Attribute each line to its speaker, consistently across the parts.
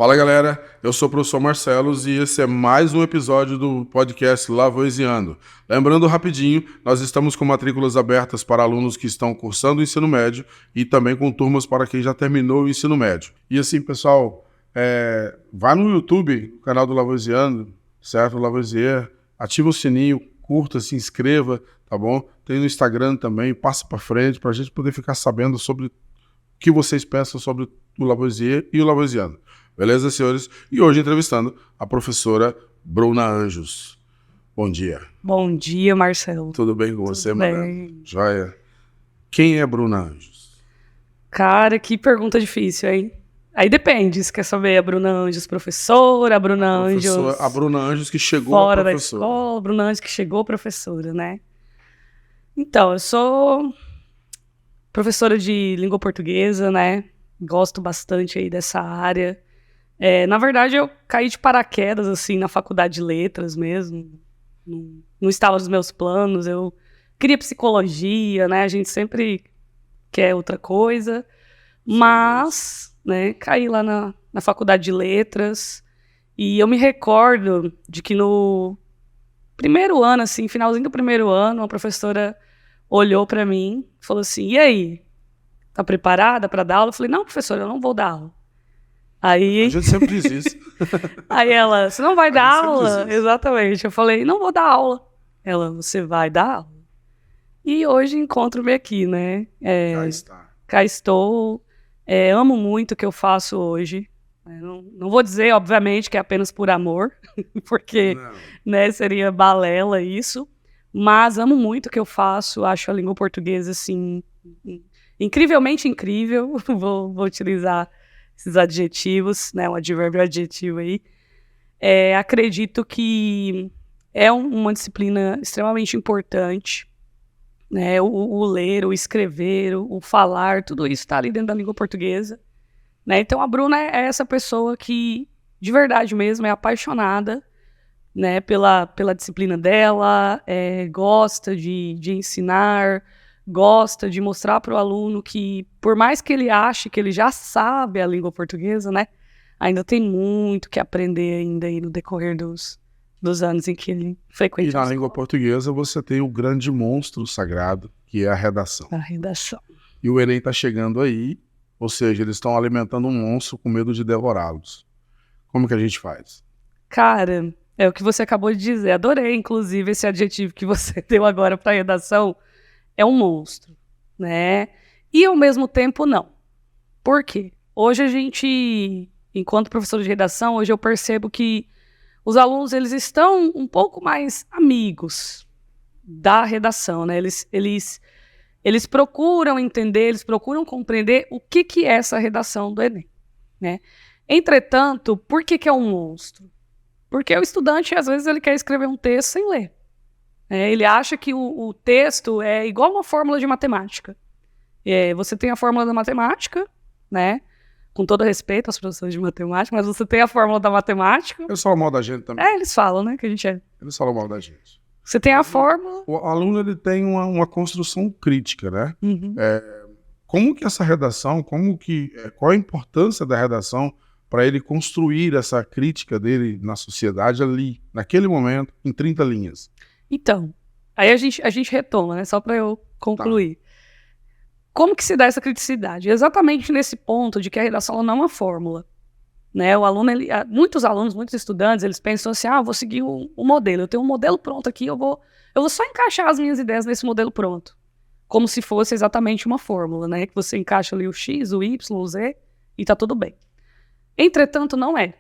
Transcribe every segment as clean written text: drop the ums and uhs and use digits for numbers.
Speaker 1: Fala galera, eu sou o professor Marcelos e esse é mais um episódio do podcast Lavoisiano. Lembrando rapidinho, nós estamos com matrículas abertas para alunos que estão cursando o ensino médio e também com turmas para quem já terminou o ensino médio. E assim, pessoal, vai no YouTube, no canal do Lavoisiano, certo? Lavoisier, ativa o sininho, curta, se inscreva, tá bom? Tem no Instagram também, passa para frente para a gente poder ficar sabendo sobre o que vocês pensam sobre o Lavoisier e o Lavoisiano. Beleza, senhores? E hoje entrevistando a professora Bruna Anjos. Bom dia.
Speaker 2: Bom dia, Marcelo.
Speaker 1: Tudo bem com você,
Speaker 2: bem.
Speaker 1: Maria? Joia. Quem é Bruna Anjos?
Speaker 2: Cara, que pergunta difícil, hein? Aí depende, se quer saber a Bruna Anjos professora, a Bruna Anjos...
Speaker 1: A Bruna Anjos que chegou
Speaker 2: fora
Speaker 1: a professora.
Speaker 2: Da escola, a Bruna Anjos que chegou professora, né? Então, eu sou professora de língua portuguesa, né? Gosto bastante aí dessa área. Na verdade, eu caí de paraquedas, assim, na faculdade de letras mesmo. Não estava nos meus planos. Eu queria psicologia, né? A gente sempre quer outra coisa. Mas, né, caí lá na faculdade de letras. E eu me recordo de que no primeiro ano, assim, finalzinho do primeiro ano, uma professora olhou para mim e falou assim, e aí, tá preparada para dar aula? Eu falei, não, professora, eu não vou dar aula. Aí...
Speaker 1: A gente sempre diz isso.
Speaker 2: Aí ela, você não vai dar aula? Exatamente. Eu falei, não vou dar aula. Ela, você vai dar aula? E hoje encontro-me aqui, né?
Speaker 1: Cá está.
Speaker 2: Cá estou. Amo muito o que eu faço hoje. Não vou dizer, obviamente, que é apenas por amor, porque né, seria balela isso. Mas amo muito o que eu faço. Acho a língua portuguesa, assim, incrivelmente incrível. Vou utilizar esses adjetivos, né, um advérbio adjetivo aí. Acredito que é uma disciplina extremamente importante, né, o ler, o escrever, o falar, tudo isso está ali dentro da língua portuguesa, né? Então a Bruna é essa pessoa que, de verdade mesmo, é apaixonada, né, pela disciplina dela, gosta de ensinar, gosta de mostrar para o aluno que, por mais que ele ache que ele já sabe a língua portuguesa, né, ainda tem muito que aprender ainda aí no decorrer dos anos em que ele frequenta.
Speaker 1: E na língua portuguesa você tem o grande monstro sagrado, que é a redação.
Speaker 2: A redação.
Speaker 1: E o Enem está chegando aí, ou seja, eles estão alimentando um monstro com medo de devorá-los. Como que a gente faz?
Speaker 2: Cara, é o que você acabou de dizer. Adorei, inclusive, esse adjetivo que você deu agora para a redação. É um monstro, né? E ao mesmo tempo não. Por quê? Hoje a gente, enquanto professor de redação, hoje eu percebo que os alunos, eles estão um pouco mais amigos da redação, né? Eles procuram entender, eles procuram compreender o que é essa redação do Enem, né? Entretanto, por que é um monstro? Porque o estudante, às vezes, ele quer escrever um texto sem ler. Ele acha que o texto é igual uma fórmula de matemática. Você tem a fórmula da matemática, né? Com todo respeito aos professores de matemática, mas você tem a fórmula da matemática.
Speaker 1: Eles falam mal da gente também.
Speaker 2: Eles falam, né? Que a gente é.
Speaker 1: Eles falam mal da gente.
Speaker 2: Você tem a fórmula.
Speaker 1: O aluno ele tem uma construção crítica, né?
Speaker 2: Uhum.
Speaker 1: Como que essa redação, qual a importância da redação para ele construir essa crítica dele na sociedade ali, naquele momento, em 30 linhas?
Speaker 2: Então, aí a gente retoma, né? Só para eu concluir. Tá. Como que se dá essa criticidade? Exatamente nesse ponto de que a redação não é uma fórmula, né? O aluno, muitos alunos, muitos estudantes, eles pensam assim, eu vou seguir um modelo, eu tenho um modelo pronto aqui, eu vou só encaixar as minhas ideias nesse modelo pronto. Como se fosse exatamente uma fórmula, né? Que você encaixa ali o X, o Y, o Z e tá tudo bem. Entretanto, não é.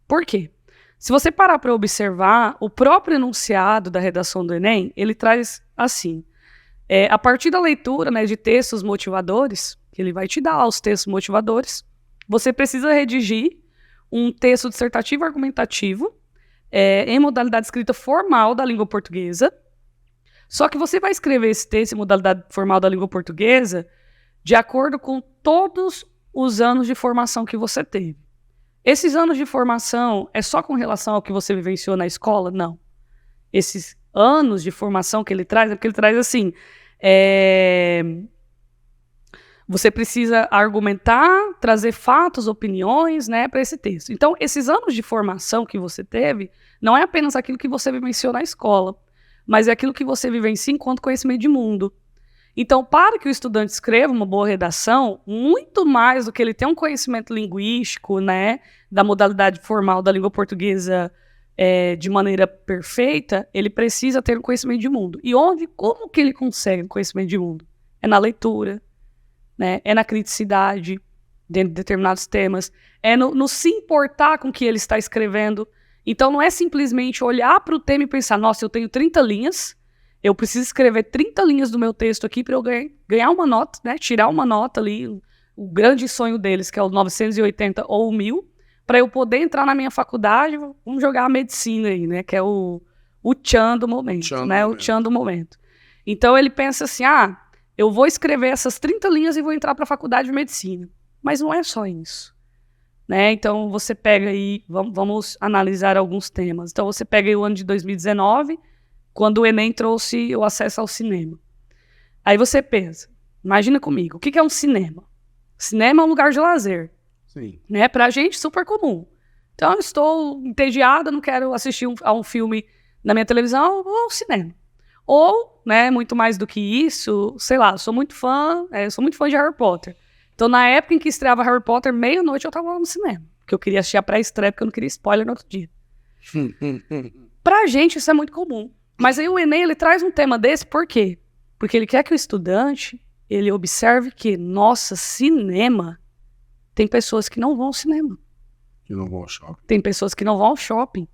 Speaker 2: Por quê? Se você parar para observar, o próprio enunciado da redação do Enem, ele traz assim, a partir da leitura, né, de textos motivadores, que ele vai te dar os textos motivadores, você precisa redigir um texto dissertativo argumentativo em modalidade escrita formal da língua portuguesa, só que você vai escrever esse texto em modalidade formal da língua portuguesa de acordo com todos os anos de formação que você teve. Esses anos de formação é só com relação ao que você vivenciou na escola? Não. Esses anos de formação que ele traz, é porque ele traz assim, Você precisa argumentar, trazer fatos, opiniões, né, para esse texto. Então, esses anos de formação que você teve, não é apenas aquilo que você vivenciou na escola, mas é aquilo que você vivencia enquanto conhecimento de mundo. Então, para que o estudante escreva uma boa redação, muito mais do que ele ter um conhecimento linguístico, né, da modalidade formal da língua portuguesa de maneira perfeita, ele precisa ter um conhecimento de mundo. E como que ele consegue um conhecimento de mundo? É na leitura, né, é na criticidade dentro de determinados temas, é no se importar com o que ele está escrevendo. Então, não é simplesmente olhar para o tema e pensar, nossa, eu tenho 30 linhas, eu preciso escrever 30 linhas do meu texto aqui para eu ganhar uma nota, né? Tirar uma nota ali, o grande sonho deles, que é o 980 ou o 1000, para eu poder entrar na minha faculdade, vamos jogar a medicina aí, né? Que é o tchan do momento, o tchan do momento. Então ele pensa assim, eu vou escrever essas 30 linhas e vou entrar para a faculdade de medicina. Mas não é só isso, né? Então você pega aí, vamos analisar alguns temas. Então você pega aí o ano de 2019, quando o Enem trouxe o acesso ao cinema. Aí você pensa, imagina comigo, o que é um cinema? Cinema é um lugar de lazer.
Speaker 1: Sim.
Speaker 2: Né? Pra gente, super comum. Então, eu estou entediada, não quero assistir a um filme na minha televisão, eu vou ao cinema. Ou, né, muito mais do que isso, sei lá, sou muito fã de Harry Potter. Então, na época em que estreava Harry Potter, meia-noite eu tava lá no cinema. Porque eu queria assistir a pré-estreia, porque eu não queria spoiler no outro dia. Pra gente, isso é muito comum. Mas aí o Enem, ele traz um tema desse, por quê? Porque ele quer que o estudante, ele observe que, nossa, cinema, tem pessoas que não vão ao cinema.
Speaker 1: Que não vão ao shopping.
Speaker 2: Tem pessoas que não vão ao shopping.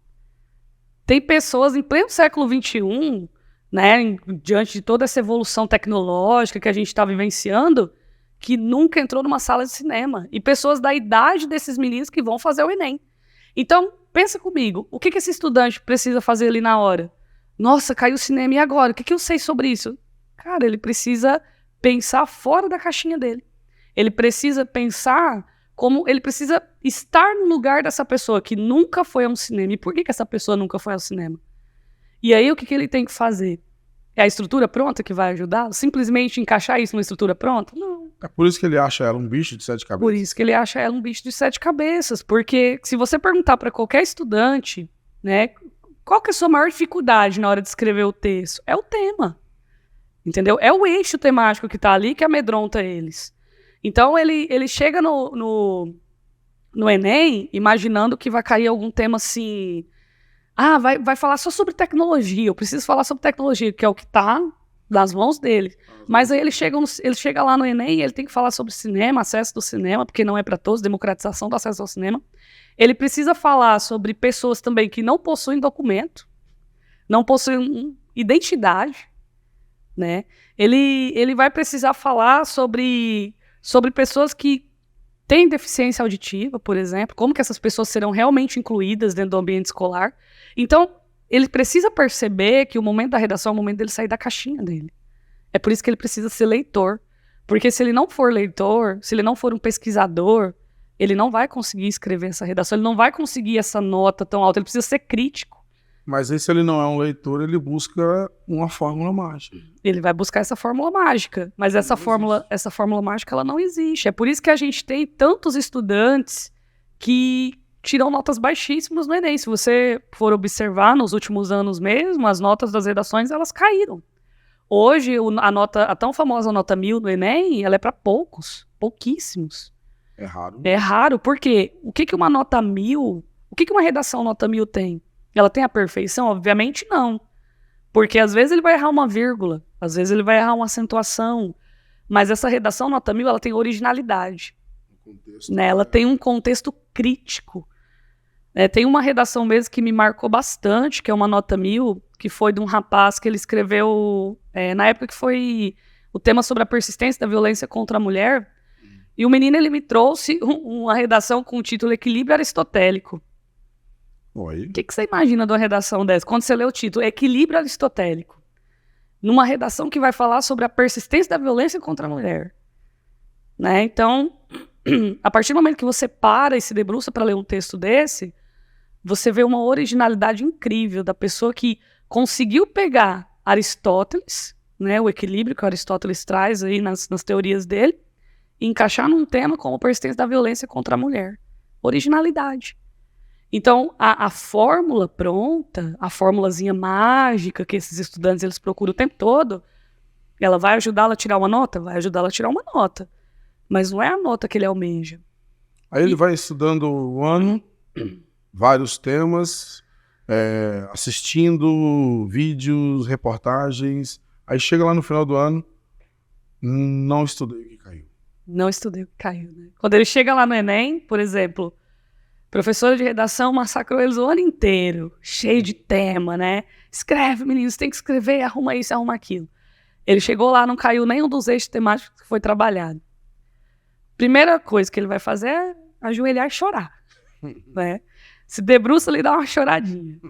Speaker 2: Tem pessoas em pleno século XXI, né, diante de toda essa evolução tecnológica que a gente está vivenciando, que nunca entrou numa sala de cinema. E pessoas da idade desses meninos que vão fazer o Enem. Então, pensa comigo, o que esse estudante precisa fazer ali na hora? Nossa, caiu o cinema, e agora? O que eu sei sobre isso? Cara, ele precisa pensar fora da caixinha dele. Ele precisa pensar como ele precisa estar no lugar dessa pessoa que nunca foi a um cinema. E por que essa pessoa nunca foi ao cinema? E aí o que ele tem que fazer? É a estrutura pronta que vai ajudar? Simplesmente encaixar isso numa estrutura pronta? Não.
Speaker 1: É por isso que ele acha ela um bicho de 7 cabeças.
Speaker 2: Por isso que ele acha ela um bicho de 7 cabeças. Porque se você perguntar para qualquer estudante, né, qual que é a sua maior dificuldade na hora de escrever o texto? É o tema. Entendeu? É o eixo temático que está ali que amedronta eles. Então, ele chega no Enem imaginando que vai cair algum tema assim... vai falar só sobre tecnologia. Eu preciso falar sobre tecnologia, que é o que está nas mãos dele. Mas aí ele chega lá no Enem e ele tem que falar sobre cinema, acesso do cinema, porque não é para todos, democratização do acesso ao cinema. Ele precisa falar sobre pessoas também que não possuem documento, não possuem identidade, né? Ele vai precisar falar sobre pessoas que têm deficiência auditiva, por exemplo, como que essas pessoas serão realmente incluídas dentro do ambiente escolar. Então, ele precisa perceber que o momento da redação é o momento dele sair da caixinha dele. É por isso que ele precisa ser leitor. Porque se ele não for leitor, se ele não for um pesquisador, ele não vai conseguir escrever essa redação, ele não vai conseguir essa nota tão alta, ele precisa ser crítico.
Speaker 1: Mas aí, se ele não é um leitor, ele busca uma fórmula mágica.
Speaker 2: Ele vai buscar essa fórmula mágica, mas essa fórmula mágica ela não existe. É por isso que a gente tem tantos estudantes que tiram notas baixíssimas no Enem. Se você for observar nos últimos anos mesmo, as notas das redações elas caíram. Hoje, a tão famosa nota 1000 no Enem, ela é para pouquíssimos.
Speaker 1: É raro.
Speaker 2: É raro, porque o que uma nota 1000, o que uma redação nota 1000 tem? Ela tem a perfeição? Obviamente não. Porque às vezes ele vai errar uma vírgula, às vezes ele vai errar uma acentuação, mas essa redação nota 1000, ela tem originalidade. Né? Ela tem um contexto crítico. Tem uma redação mesmo que me marcou bastante, que é uma nota 1000, que foi de um rapaz que ele escreveu, na época que foi o tema sobre a persistência da violência contra a mulher, e o menino ele me trouxe uma redação com o título Equilíbrio Aristotélico. O que você imagina de uma redação dessa? Quando você lê o título, Equilíbrio Aristotélico, numa redação que vai falar sobre a persistência da violência contra a mulher. Né? Então, a partir do momento que você para e se debruça para ler um texto desse, você vê uma originalidade incrível da pessoa que conseguiu pegar Aristóteles, né, o equilíbrio que Aristóteles traz aí nas teorias dele, e encaixar num tema como persistência da violência contra a mulher. Originalidade. Então, a fórmula pronta, a formulazinha mágica que esses estudantes eles procuram o tempo todo, ela vai ajudá-la a tirar uma nota? Vai ajudá-la a tirar uma nota. Mas não é a nota que ele almeja.
Speaker 1: Aí ele vai estudando o ano, vários temas, assistindo vídeos, reportagens. Aí chega lá no final do ano, não estudei o que caiu.
Speaker 2: Não estudei o que caiu, né? Quando ele chega lá no Enem, por exemplo, professora de redação massacrou eles o ano inteiro, cheio de tema, né? Escreve, meninos, tem que escrever, arruma isso, arruma aquilo. Ele chegou lá, não caiu nenhum dos eixos temáticos que foi trabalhado. Primeira coisa que ele vai fazer é ajoelhar e chorar, né? Se debruça ali e dá uma choradinha.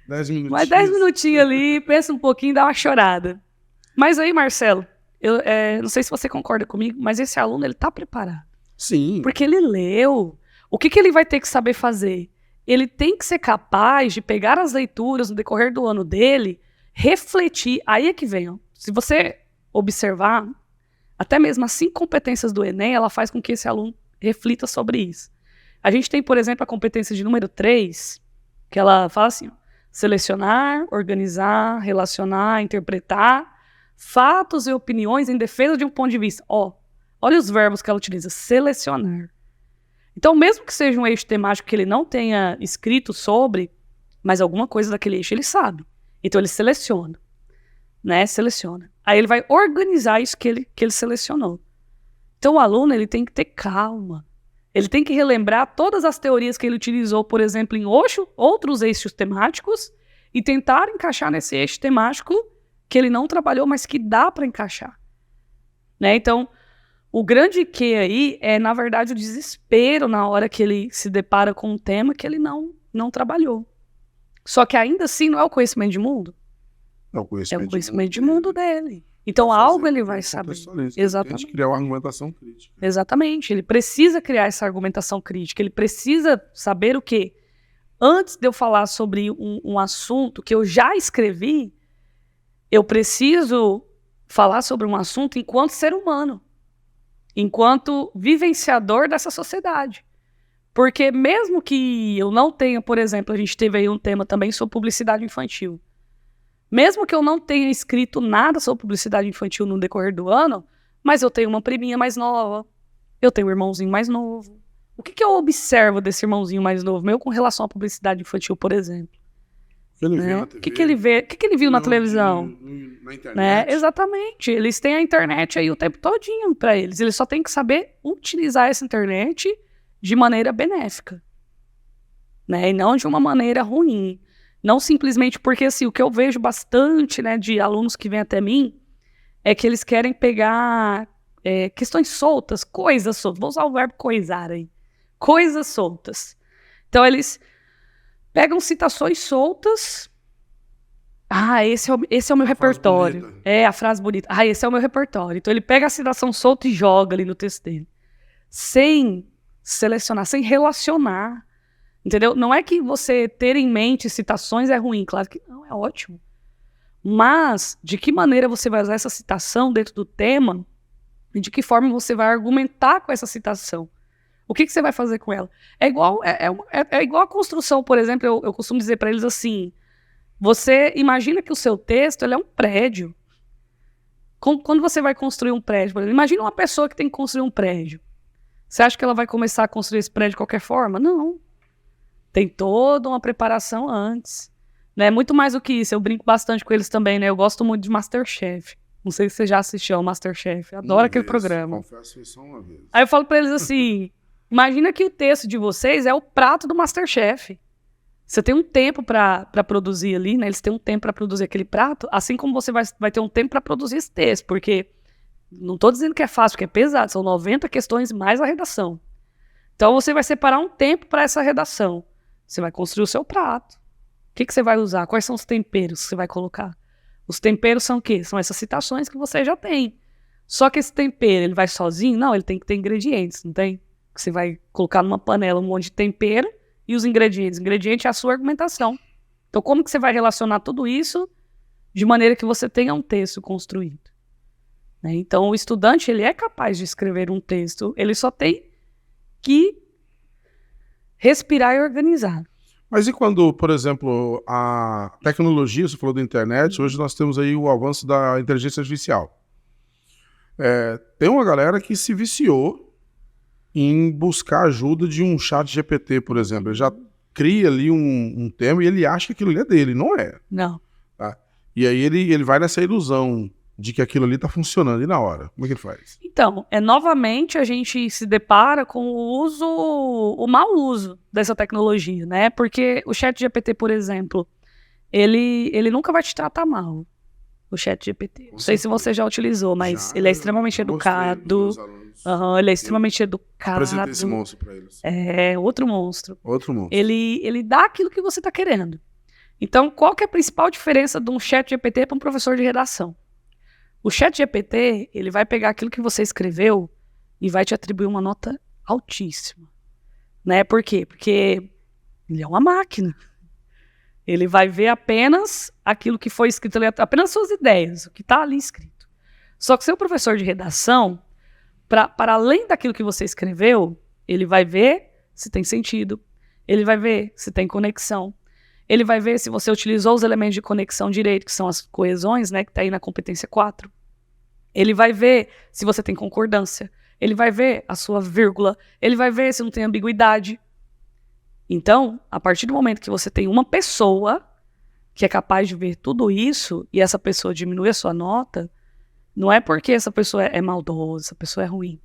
Speaker 1: 10 minutinhos.
Speaker 2: Mas 10 minutinhos ali, pensa um pouquinho e dá uma chorada. Mas aí, Marcelo, eu não sei se você concorda comigo, mas esse aluno, ele tá preparado.
Speaker 1: Sim.
Speaker 2: Porque ele leu. O que ele vai ter que saber fazer? Ele tem que ser capaz de pegar as leituras no decorrer do ano dele, refletir. Aí é que vem, ó. Se você observar, até mesmo as 5 competências do Enem, ela faz com que esse aluno reflita sobre isso. A gente tem, por exemplo, a competência de número 3, que ela fala assim, ó, selecionar, organizar, relacionar, interpretar fatos e opiniões em defesa de um ponto de vista. Olha os verbos que ela utiliza, selecionar. Então, mesmo que seja um eixo temático que ele não tenha escrito sobre, mas alguma coisa daquele eixo ele sabe. Então, ele seleciona, né? Seleciona. Aí ele vai organizar isso que ele selecionou. Então, o aluno ele tem que ter calma. Ele tem que relembrar todas as teorias que ele utilizou, por exemplo, em outros eixos temáticos, e tentar encaixar nesse eixo temático que ele não trabalhou, mas que dá para encaixar. Né? Então, o grande que aí é, na verdade, o desespero na hora que ele se depara com um tema que ele não trabalhou. Só que ainda assim não é o conhecimento de mundo.
Speaker 1: É o
Speaker 2: conhecimento de mundo dele. Então algo ele vai saber.
Speaker 1: Exatamente. Tem que criar uma argumentação crítica.
Speaker 2: Exatamente. Ele precisa criar essa argumentação crítica. Ele precisa saber o quê? Antes de eu falar sobre um assunto que eu já escrevi, eu preciso falar sobre um assunto enquanto ser humano, enquanto vivenciador dessa sociedade. Porque mesmo que eu não tenha, por exemplo, a gente teve aí um tema também sobre publicidade infantil. Mesmo que eu não tenha escrito nada sobre publicidade infantil no decorrer do ano, mas eu tenho uma priminha mais nova, eu tenho um irmãozinho mais novo. O que eu observo desse irmãozinho mais novo meu com relação à publicidade infantil, por exemplo? O que ele vê? O que ele viu na televisão?
Speaker 1: Na internet.
Speaker 2: Né? Exatamente. Eles têm a internet aí o tempo todinho para eles. Eles só têm que saber utilizar essa internet de maneira benéfica, né? E não de uma maneira ruim. Não simplesmente porque, assim, o que eu vejo bastante, né, de alunos que vêm até mim é que eles querem pegar questões soltas, coisas soltas. Vou usar o verbo coisar aí. Coisas soltas. Então, eles pegam citações soltas. Esse é o meu repertório. Bonita. A frase bonita. Esse é o meu repertório. Então, ele pega a citação solta e joga ali no texto dele. Sem selecionar, sem relacionar. Entendeu? Não é que você ter em mente citações é ruim, claro que não, é ótimo. Mas, de que maneira você vai usar essa citação dentro do tema e de que forma você vai argumentar com essa citação? O que você vai fazer com ela? É igual a construção, por exemplo, eu costumo dizer para eles assim, você imagina que o seu texto ele é um prédio. Quando você vai construir um prédio, por exemplo, imagina uma pessoa que tem que construir um prédio. Você acha que ela vai começar a construir esse prédio de qualquer forma? Não. Tem toda uma preparação antes. Né? Muito mais do que isso. Eu brinco bastante com eles também, né? Eu gosto muito de MasterChef. Não sei se você já assistiu ao MasterChef. Eu adoro aquele programa.
Speaker 1: Confesso isso só uma vez.
Speaker 2: Aí eu falo pra eles assim, imagina que o texto de vocês é o prato do MasterChef. Você tem um tempo pra produzir ali, né? Eles têm um tempo pra produzir aquele prato, assim como você vai ter um tempo pra produzir esse texto, porque não tô dizendo que é fácil, que é pesado, são 90 questões mais a redação. Então você vai separar um tempo para essa redação. Você vai construir o seu prato. O que você vai usar? Quais são os temperos que você vai colocar? Os temperos são o quê? São essas citações que você já tem. Só que esse tempero, ele vai sozinho? Não, ele tem que ter ingredientes, não tem? Você vai colocar numa panela um monte de tempero e os ingredientes. Ingrediente é a sua argumentação. Então, como que você vai relacionar tudo isso de maneira que você tenha um texto construído? né? Então, o estudante ele é capaz de escrever um texto, ele só tem que respirar e organizar.
Speaker 1: Mas e quando, por exemplo, a tecnologia, você falou da internet, hoje nós temos aí o avanço da inteligência artificial. Tem uma galera que se viciou em buscar ajuda de um chat GPT, por exemplo. Ele já cria ali um tema e ele acha que aquilo ali é dele, não é.
Speaker 2: Não.
Speaker 1: Tá? E aí ele vai nessa ilusão de que aquilo ali está funcionando. E na hora? Como é que ele faz?
Speaker 2: Então, novamente a gente se depara com o mau uso dessa tecnologia, né? Porque o ChatGPT, por exemplo, ele nunca vai te tratar mal, o ChatGPT. Não sei se você já utilizou, mas ele é extremamente educado. Ele é extremamente educado.
Speaker 1: Apresentei esse monstro para eles.
Speaker 2: É outro monstro.
Speaker 1: Outro monstro.
Speaker 2: Ele dá aquilo que você está querendo. Então, qual que é a principal diferença de um ChatGPT para um professor de redação? O ChatGPT, ele vai pegar aquilo que você escreveu e vai te atribuir uma nota altíssima, né? Por quê? Porque ele é uma máquina. Ele vai ver apenas aquilo que foi escrito, apenas suas ideias, o que está ali escrito. Só que seu professor de redação, para além daquilo que você escreveu, ele vai ver se tem sentido, ele vai ver se tem conexão, ele vai ver se você utilizou os elementos de conexão direito, que são as coesões, né, que está aí na competência 4. Ele vai ver se você tem concordância. Ele vai ver a sua vírgula. Ele vai ver se não tem ambiguidade. Então, a partir do momento que você tem uma pessoa que é capaz de ver tudo isso e essa pessoa diminui a sua nota, não é porque essa pessoa é maldosa, essa pessoa é ruim.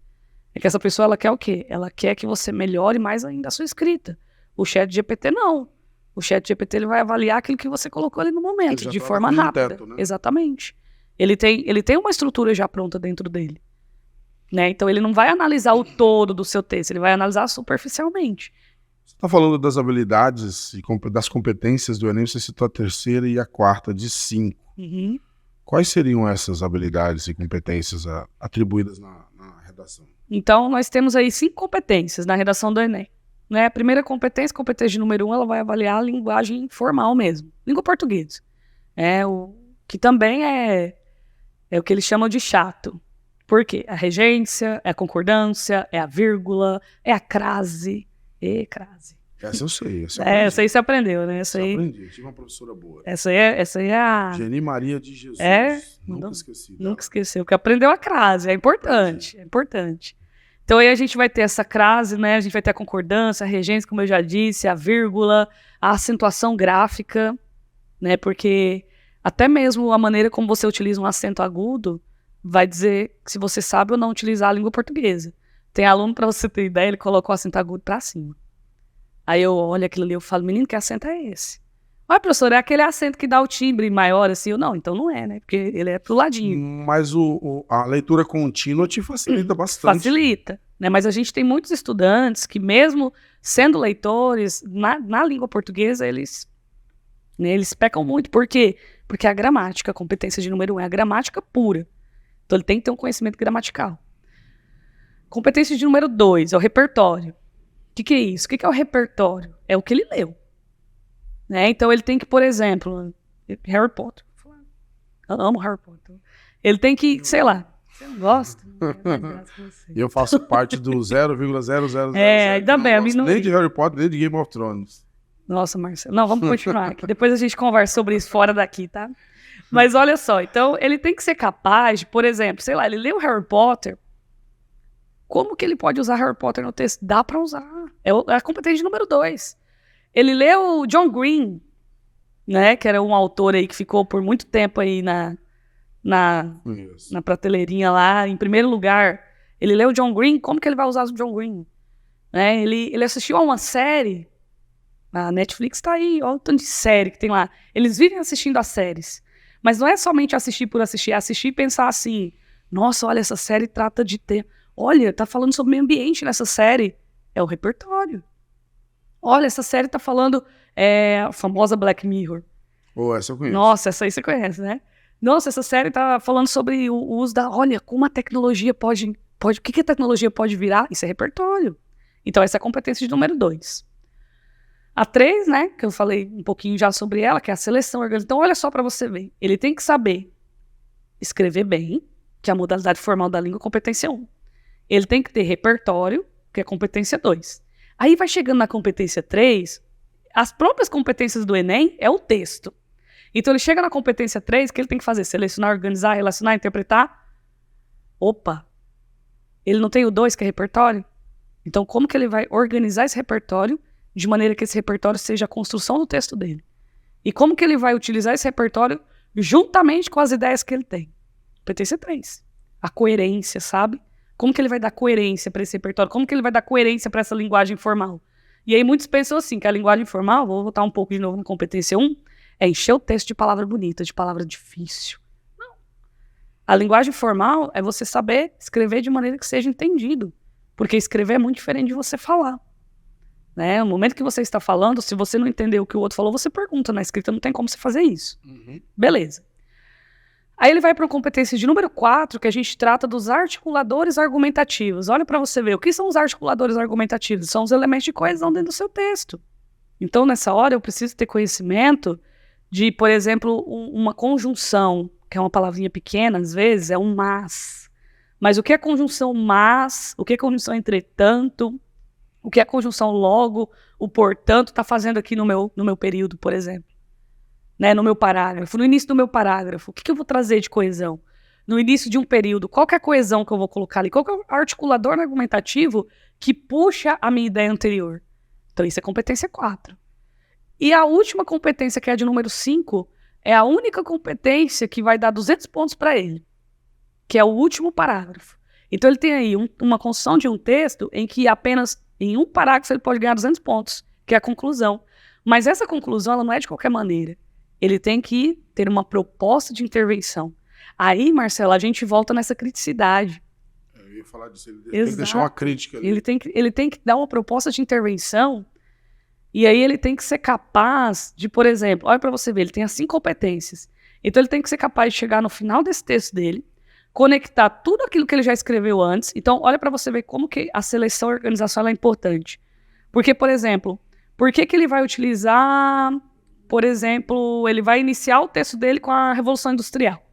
Speaker 2: É que essa pessoa ela quer o quê? Ela quer que você melhore mais ainda a sua escrita. O ChatGPT não. O ChatGPT ele vai avaliar aquilo que você colocou ali no momento, de forma rápida. Teto, né? Exatamente. Ele tem uma estrutura já pronta dentro dele, né? Então ele não vai analisar o todo do seu texto, ele vai analisar superficialmente.
Speaker 1: Você está falando das habilidades e das competências do Enem, você citou a terceira e a quarta de 5.
Speaker 2: Uhum.
Speaker 1: Quais seriam essas habilidades e competências atribuídas na redação?
Speaker 2: Então nós temos aí 5 competências na redação do Enem. Né? A primeira competência de número 1, ela vai avaliar a linguagem formal mesmo, língua portuguesa. Que também é o que eles chamam de chato. Por quê? A regência, é a concordância, é a vírgula, é a crase. Crase.
Speaker 1: Essa eu sei.
Speaker 2: Essa aí você aprendeu, né?
Speaker 1: Essa aí aprendi, tive uma professora boa.
Speaker 2: Essa aí é a...
Speaker 1: Geni Maria de Jesus. Nunca esqueci.
Speaker 2: Nunca esqueceu, porque aprendeu a crase, é importante, é importante. Então aí a gente vai ter essa crase, né? A gente vai ter a concordância, a regência, como eu já disse, a vírgula, a acentuação gráfica, né? Porque até mesmo a maneira como você utiliza um acento agudo vai dizer se você sabe ou não utilizar a língua portuguesa. Tem aluno, para você ter ideia, ele coloca o acento agudo para cima. Aí eu olho aquilo ali e falo, menino, que acento é esse? Olha, professor, é aquele acento que dá o timbre maior assim. Eu, não, então não é, né? Porque ele é pro ladinho.
Speaker 1: Mas a leitura contínua te facilita bastante.
Speaker 2: Facilita, né? Mas a gente tem muitos estudantes que mesmo sendo leitores, na língua portuguesa, eles pecam muito. Por quê? Porque a gramática, a competência de número 1 é a gramática pura. Então ele tem que ter um conhecimento gramatical. Competência de número 2 é o repertório. O que é isso? O que é o repertório? É o que ele leu. Né? Então ele tem que, por exemplo, Harry Potter. Eu amo Harry Potter. Ele tem que, sei lá, você não gosta?
Speaker 1: E eu faço parte do 0,00.
Speaker 2: Ainda bem.
Speaker 1: Nem de Harry Potter, nem de Game of Thrones.
Speaker 2: Nossa, Marcelo. Não, vamos continuar aqui. Depois a gente conversa sobre isso fora daqui, tá? Mas olha só, então ele tem que ser capaz de, por exemplo, sei lá, ele leu Harry Potter. Como que ele pode usar Harry Potter no texto? Dá pra usar. É a competência número 2. Ele leu John Green, né? Que era um autor aí que ficou por muito tempo aí na prateleirinha lá, em primeiro lugar. Ele leu John Green, como que ele vai usar o John Green? Né? Ele assistiu a uma série, a Netflix tá aí, olha o tanto de série que tem lá. Eles vivem assistindo as séries. Mas não é somente assistir por assistir, é assistir e pensar assim, nossa, olha, essa série trata de ter... Olha, tá falando sobre meio ambiente nessa série. É o repertório. Olha, essa série tá falando a famosa Black Mirror.
Speaker 1: Essa eu conheço.
Speaker 2: Nossa, essa aí você conhece, né? Nossa, essa série tá falando sobre o uso da... Olha, como a tecnologia pode... O que a tecnologia pode virar? Isso é repertório. Então, essa é a competência de número 2. A 3, né, que eu falei um pouquinho já sobre ela, que é a seleção organizativa. Então, olha só para você ver. Ele tem que saber escrever bem, que é a modalidade formal da língua, competência 1. Ele tem que ter repertório, que é competência 2. Aí vai chegando na competência 3, as próprias competências do Enem é o texto. Então ele chega na competência 3, que ele tem que fazer selecionar, organizar, relacionar, interpretar. Opa! Ele não tem o 2, que é repertório? Então como que ele vai organizar esse repertório de maneira que esse repertório seja a construção do texto dele? E como que ele vai utilizar esse repertório juntamente com as ideias que ele tem? Competência 3. A coerência, sabe? Como que ele vai dar coerência para esse repertório? Como que ele vai dar coerência para essa linguagem formal? E aí muitos pensam assim, que a linguagem formal, vou voltar um pouco de novo na competência 1, é encher o texto de palavra bonita, de palavra difícil. Não. A linguagem formal é você saber escrever de maneira que seja entendido. Porque escrever é muito diferente de você falar. Né? No momento que você está falando, se você não entender o que o outro falou, você pergunta. Na escrita não tem como você fazer isso. Beleza. Aí ele vai para uma competência de número 4, que a gente trata dos articuladores argumentativos. Olha para você ver, o que são os articuladores argumentativos? São os elementos de coesão dentro do seu texto. Então, nessa hora, eu preciso ter conhecimento de, por exemplo, uma conjunção, que é uma palavrinha pequena, às vezes, é um mas. Mas o que é conjunção mas? O que é conjunção entretanto? O que é conjunção logo? O portanto está fazendo aqui no meu período, por exemplo. Né, no meu parágrafo, no início do meu parágrafo, o que eu vou trazer de coesão? No início de um período, qual que é a coesão que eu vou colocar ali? Qual que é o articulador argumentativo que puxa a minha ideia anterior? Então isso é competência 4. E a última competência, que é a de número 5, é a única competência que vai dar 200 pontos para ele, que é o último parágrafo. Então ele tem aí uma construção de um texto em que apenas em um parágrafo ele pode ganhar 200 pontos, que é a conclusão. Mas essa conclusão ela não é de qualquer maneira. Ele tem que ter uma proposta de intervenção. Aí, Marcelo, a gente volta nessa criticidade.
Speaker 1: Eu ia falar disso. Ele tem que deixar uma crítica ali.
Speaker 2: Ele tem que dar uma proposta de intervenção e aí ele tem que ser capaz de, por exemplo, olha para você ver, ele tem as 5 competências. Então ele tem que ser capaz de chegar no final desse texto dele, conectar tudo aquilo que ele já escreveu antes. Então, olha para você ver como que a seleção e a organização é importante. Porque, por exemplo, por que ele vai utilizar... Por exemplo, ele vai iniciar o texto dele com a Revolução Industrial.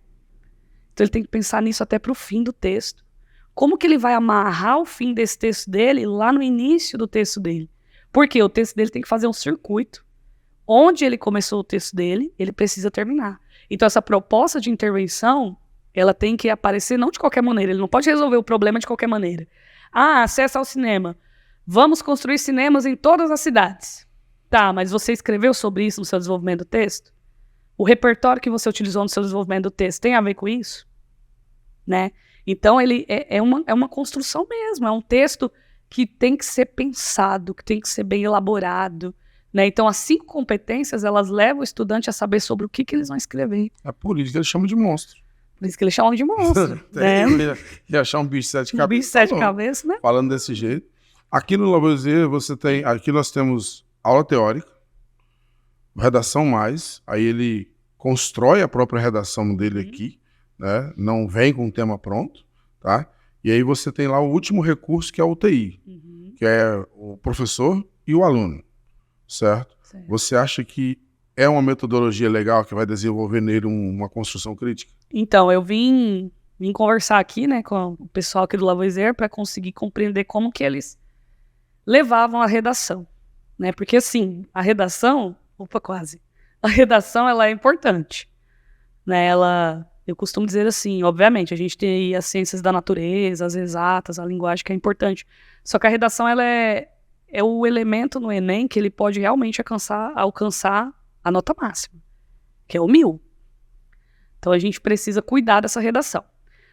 Speaker 2: Então ele tem que pensar nisso até para o fim do texto. Como que ele vai amarrar o fim desse texto dele lá no início do texto dele? Porque o texto dele tem que fazer um circuito. Onde ele começou o texto dele, ele precisa terminar. Então essa proposta de intervenção, ela tem que aparecer não de qualquer maneira. Ele não pode resolver o problema de qualquer maneira. Ah, acesso ao cinema. Vamos construir cinemas em todas as cidades. Tá, mas você escreveu sobre isso no seu desenvolvimento do texto? O repertório que você utilizou no seu desenvolvimento do texto tem a ver com isso? Né? Então, ele é uma construção mesmo, é um texto que tem que ser pensado, que tem que ser bem elaborado. Né? Então, as 5 competências, elas levam o estudante a saber sobre o que eles vão escrever.
Speaker 1: É por isso que eles chamam de monstro.
Speaker 2: Por isso que eles chamam de monstro. Né?
Speaker 1: E achar um bicho de 7 cabeças.
Speaker 2: Um bicho de 7 cabeças, né?
Speaker 1: Falando desse jeito. Aqui no Lavoisier, aqui nós temos... aula teórica, redação mais, aí ele constrói a própria redação dele aqui, né? Não vem com o tema pronto, tá? E aí você tem lá o último recurso, que é a UTI, que é o professor e o aluno, certo? Você acha que é uma metodologia legal que vai desenvolver nele uma construção crítica?
Speaker 2: Então, eu vim conversar aqui, né, com o pessoal aqui do Lavoisier para conseguir compreender como que eles levavam a redação. Né? Porque, assim, a redação... A redação, ela é importante. Né? Eu costumo dizer assim, obviamente, a gente tem aí as ciências da natureza, as exatas, a linguagem que é importante. Só que a redação, ela é o elemento no Enem que ele pode realmente alcançar a nota máxima, que é o 1000. Então, a gente precisa cuidar dessa redação.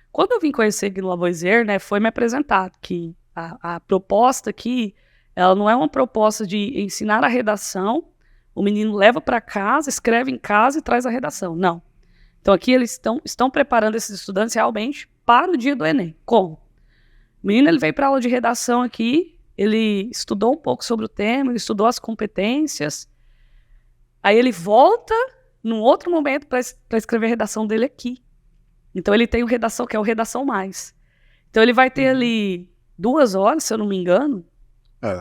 Speaker 2: Quando eu vim conhecer aqui no Lavoisier, né, foi me apresentado que a proposta aqui... Ela não é uma proposta de ensinar a redação, o menino leva para casa, escreve em casa e traz a redação. Não. Então aqui eles estão preparando esses estudantes realmente para o dia do Enem. Como? O menino ele veio para a aula de redação aqui, ele estudou um pouco sobre o tema, ele estudou as competências, aí ele volta num outro momento para escrever a redação dele aqui. Então ele tem o redação, que é o redação mais. Então ele vai ter ali 2 horas, se eu não me engano,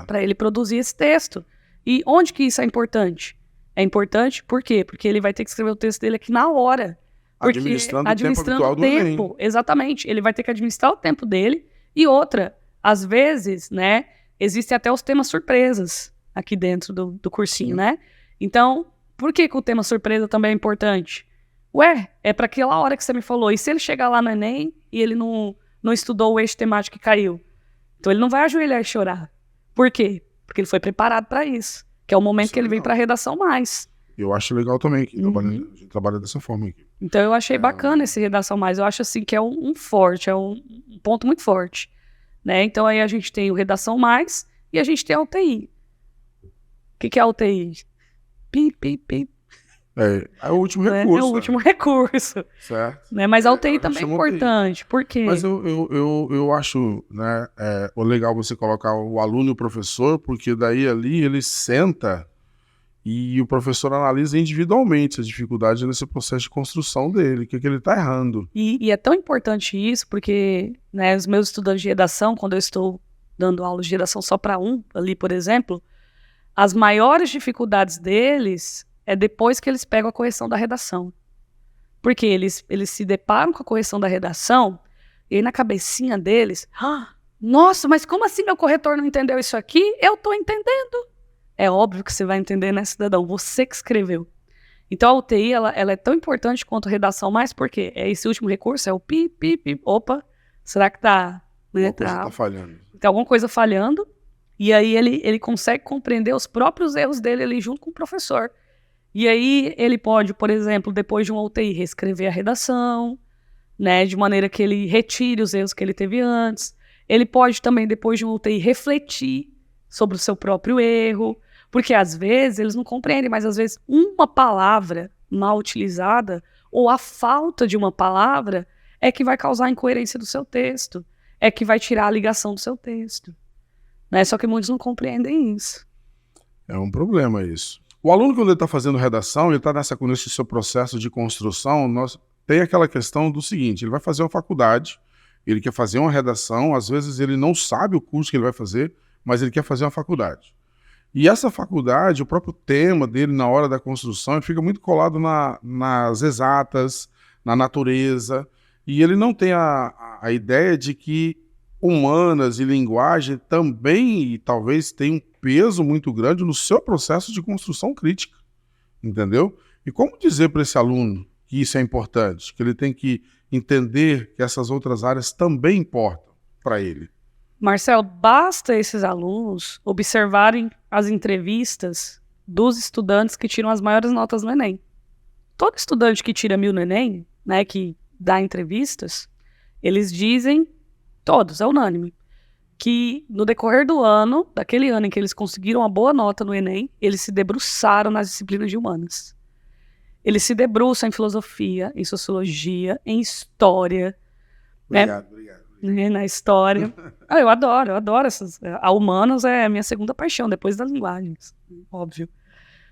Speaker 2: para ele produzir esse texto. E onde que isso é importante? É importante por quê? Porque ele vai ter que escrever o texto dele aqui na hora. Porque
Speaker 1: administrando o tempo habitual do Enem.
Speaker 2: Exatamente. Ele vai ter que administrar o tempo dele. E outra, às vezes, né, existem até os temas surpresas aqui dentro do cursinho, né? Então, por que o tema surpresa também é importante? Ué, é para aquela hora que você me falou. E se ele chegar lá no Enem e ele não estudou o eixo temático que caiu? Então ele não vai ajoelhar e chorar. Por quê? Porque ele foi preparado para isso. Que é o momento que ele vem para a redação mais.
Speaker 1: Eu acho legal também que a gente trabalha dessa forma aqui.
Speaker 2: Então eu achei bacana esse Redação Mais. Eu acho assim que é um forte, é um ponto muito forte. Né? Então aí a gente tem o Redação Mais e a gente tem a UTI. O que é a UTI?
Speaker 1: É o último recurso.
Speaker 2: É o último recurso.
Speaker 1: Certo.
Speaker 2: Né? Mas a UTI também é importante.
Speaker 1: UTI.
Speaker 2: Por quê?
Speaker 1: Mas eu acho, né, o legal você colocar o aluno e o professor, porque daí ali ele senta e o professor analisa individualmente as dificuldades nesse processo de construção dele, o que ele está errando.
Speaker 2: E é tão importante isso, porque, né, os meus estudantes de redação, quando eu estou dando aulas de redação só para um, ali, por exemplo, as maiores dificuldades deles é depois que eles pegam a correção da redação. Porque eles se deparam com a correção da redação e aí na cabecinha deles, nossa, mas como assim meu corretor não entendeu isso aqui? Eu estou entendendo. É óbvio que você vai entender, né, cidadão? Você que escreveu. Então, a UTI, ela é tão importante quanto a redação mais, porque é esse último recurso, é o pi. Opa, será que tá... Né,
Speaker 1: tá falhando.
Speaker 2: Tem alguma coisa falhando, e aí ele consegue compreender os próprios erros dele ali junto com o professor. E aí ele pode, por exemplo, depois de uma UTI, reescrever a redação, né, de maneira que ele retire os erros que ele teve antes. Ele pode também, depois de uma UTI, refletir sobre o seu próprio erro, porque às vezes eles não compreendem, mas às vezes uma palavra mal utilizada ou a falta de uma palavra é que vai causar a incoerência do seu texto, é que vai tirar a ligação do seu texto. Né? Só que muitos não compreendem isso.
Speaker 1: É um problema isso. O aluno, quando ele está fazendo redação, ele está nesse seu processo de construção, tem aquela questão do seguinte, ele vai fazer uma faculdade, ele quer fazer uma redação, às vezes ele não sabe o curso que ele vai fazer, mas ele quer fazer uma faculdade. E essa faculdade, o próprio tema dele na hora da construção, ele fica muito colado nas exatas, na natureza, e ele não tem a ideia de que humanas e linguagem também, e talvez, tem um peso muito grande no seu processo de construção crítica, entendeu? E como dizer para esse aluno que isso é importante, que ele tem que entender que essas outras áreas também importam para ele?
Speaker 2: Marcel, basta esses alunos observarem as entrevistas dos estudantes que tiram as maiores notas no Enem. Todo estudante que tira 1000 no Enem, né, que dá entrevistas, eles dizem, todos, é unânime, que no decorrer do ano, daquele ano em que eles conseguiram uma boa nota no Enem, eles se debruçaram nas disciplinas de humanas. Eles se debruçam em filosofia, em sociologia, em história.
Speaker 1: Obrigado.
Speaker 2: Na história. Eu adoro essas. A humanas é a minha segunda paixão, depois das linguagens, óbvio.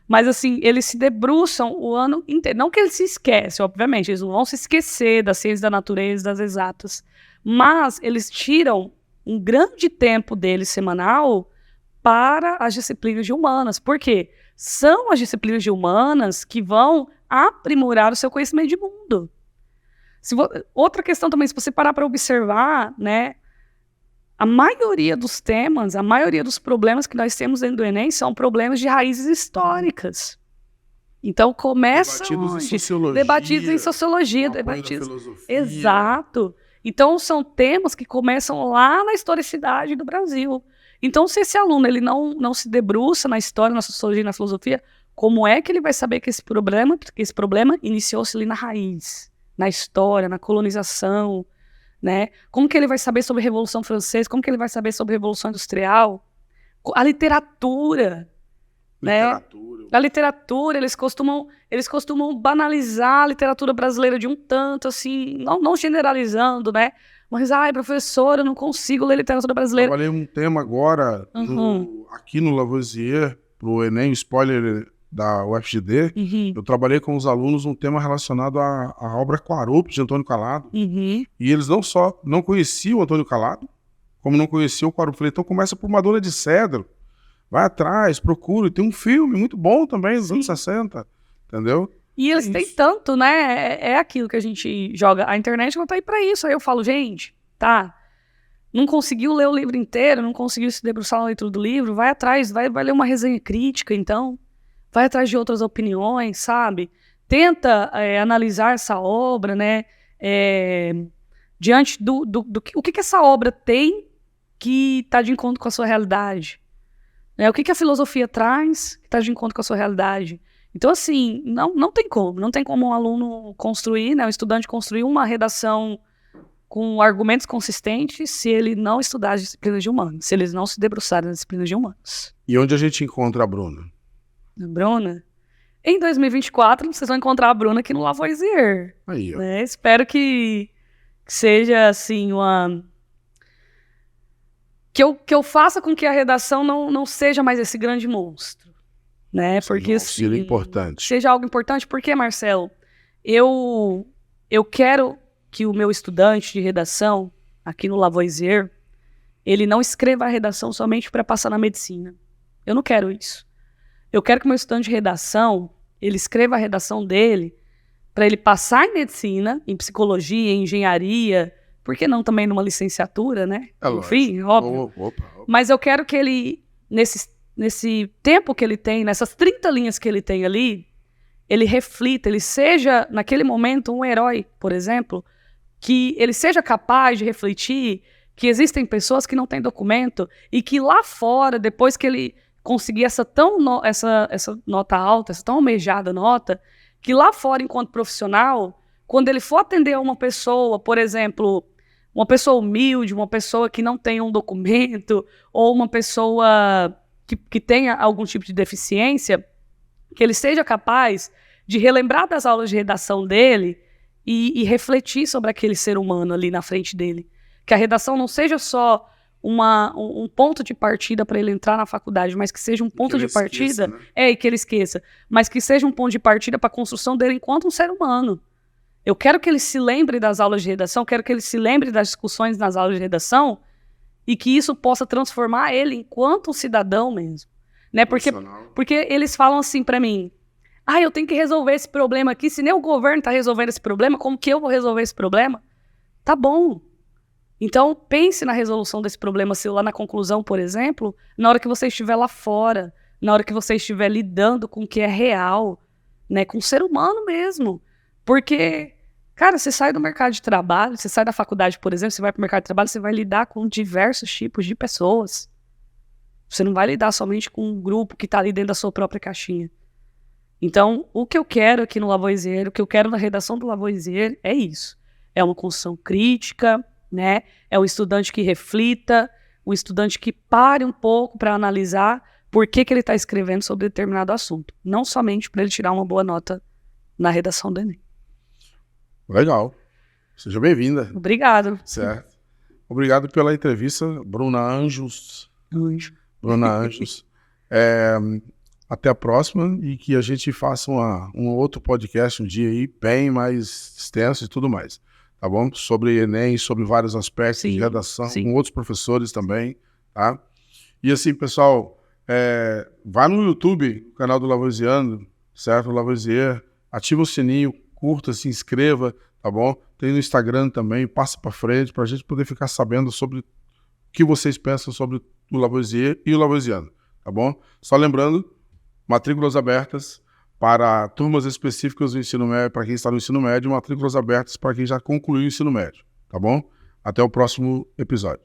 Speaker 2: Mas assim, eles se debruçam o ano inteiro. Não que eles se esquecem, obviamente, eles não vão se esquecer das ciências da natureza, das exatas. Mas eles tiram um grande tempo deles semanal para as disciplinas de humanas. Por quê? São as disciplinas de humanas que vão aprimorar o seu conhecimento de mundo. Outra questão também, se você parar para observar, né, a maioria dos temas, a maioria dos problemas que nós temos dentro do Enem são problemas de raízes históricas. Então começa debatidos em sociologia, exato. Então são temas que começam lá na historicidade do Brasil. Então se esse aluno ele não se debruça na história, na sociologia, na filosofia, como é que ele vai saber que esse problema iniciou-se ali na raiz? Na história, na colonização, né? Como que ele vai saber sobre a Revolução Francesa? Como que ele vai saber sobre a Revolução Industrial? A literatura, né? A literatura, eles costumam banalizar a literatura brasileira de um tanto, assim, não generalizando, né? Mas, professor, eu não consigo ler literatura brasileira.
Speaker 1: Eu trabalhei um tema agora, aqui no Lavoisier, pro Enem, spoiler da UFGD, eu trabalhei com os alunos um tema relacionado à obra Quarup, de Antônio Calado, e eles não só não conheciam o Antônio Calado, como não conheciam o Quarup. Falei, então começa por Madonna de Cedro, vai atrás, procura, tem um filme muito bom também, dos anos 60, entendeu?
Speaker 2: E eles têm tanto, né? É aquilo que a gente joga. A internet não tá aí pra isso. Aí eu falo, gente, tá, não conseguiu ler o livro inteiro, não conseguiu se debruçar na leitura do livro, vai atrás, vai ler uma resenha crítica, então. Vai atrás de outras opiniões, sabe? Tenta analisar essa obra, né? Diante do o que essa obra tem que está de encontro com a sua realidade. Né? O que a filosofia traz que está de encontro com a sua realidade. Então, assim, não tem como um aluno construir, né, um estudante construir uma redação com argumentos consistentes se ele não estudar as disciplinas de humanas, se eles não se debruçarem nas disciplinas de humanas.
Speaker 1: E onde a gente encontra a Bruna?
Speaker 2: A Bruna? Em 2024, vocês vão encontrar a Bruna aqui no Lavoisier.
Speaker 1: Aí, ó.
Speaker 2: Né? Espero que seja, assim, que eu faça com que a redação não seja mais esse grande monstro. Né? Porque
Speaker 1: seja importante.
Speaker 2: Seja algo importante, porque, Marcelo, eu quero que o meu estudante de redação, aqui no Lavoisier, ele não escreva a redação somente para passar na medicina. Eu não quero isso. Eu quero que o meu estudante de redação, ele escreva a redação dele para ele passar em medicina, em psicologia, em engenharia, por que não também numa licenciatura, né? Enfim, óbvio.
Speaker 1: Opa.
Speaker 2: Mas eu quero que ele, nesse tempo que ele tem, nessas 30 linhas que ele tem ali, ele reflita, ele seja, naquele momento, um herói, por exemplo, que ele seja capaz de refletir que existem pessoas que não têm documento e que lá fora, depois que ele conseguir essa nota alta, essa tão almejada nota, que lá fora, enquanto profissional, quando ele for atender a uma pessoa, por exemplo, uma pessoa humilde, uma pessoa que não tem um documento, ou uma pessoa que tenha algum tipo de deficiência, que ele seja capaz de relembrar das aulas de redação dele e refletir sobre aquele ser humano ali na frente dele. Que a redação não seja só um ponto de partida para ele entrar na faculdade, mas que seja um ponto de partida... E que ele esqueça. Mas que seja um ponto de partida para a construção dele enquanto um ser humano. Eu quero que ele se lembre das aulas de redação, quero que ele se lembre das discussões nas aulas de redação e que isso possa transformar ele enquanto um cidadão mesmo. Né? Porque eles falam assim para mim, eu tenho que resolver esse problema aqui, se nem o governo está resolvendo esse problema, como que eu vou resolver esse problema? Tá bom. Então, pense na resolução desse problema seu lá na conclusão, por exemplo, na hora que você estiver lá fora, na hora que você estiver lidando com o que é real, né, com o ser humano mesmo. Porque, cara, você sai do mercado de trabalho, você sai da faculdade, por exemplo, você vai para o mercado de trabalho, você vai lidar com diversos tipos de pessoas. Você não vai lidar somente com um grupo que está ali dentro da sua própria caixinha. Então, o que eu quero aqui no Lavoisier, o que eu quero na redação do Lavoisier é isso. É uma construção crítica, né? É um estudante que reflita, um estudante que pare um pouco para analisar por que ele está escrevendo sobre determinado assunto. Não somente para ele tirar uma boa nota na redação do Enem.
Speaker 1: Legal. Seja bem-vinda.
Speaker 2: Obrigado.
Speaker 1: Certo. Obrigado pela entrevista, Bruna Anjos. Bruna Anjos. Até a próxima e que a gente faça um outro podcast um dia aí, bem mais extenso e tudo mais. Tá bom? Sobre Enem, sobre vários aspectos de redação, com outros professores também, tá? E assim, pessoal, vai no YouTube, o canal do Lavoisiano, certo? Lavoisier, ativa o sininho, curta, se inscreva, tá bom? Tem no Instagram também, passa para frente, para a gente poder ficar sabendo sobre o que vocês pensam sobre o Lavoisier e o Lavoisiano, tá bom? Só lembrando, matrículas abertas para turmas específicas do ensino médio, para quem está no ensino médio, matrículas abertas para quem já concluiu o ensino médio, tá bom? Até o próximo episódio.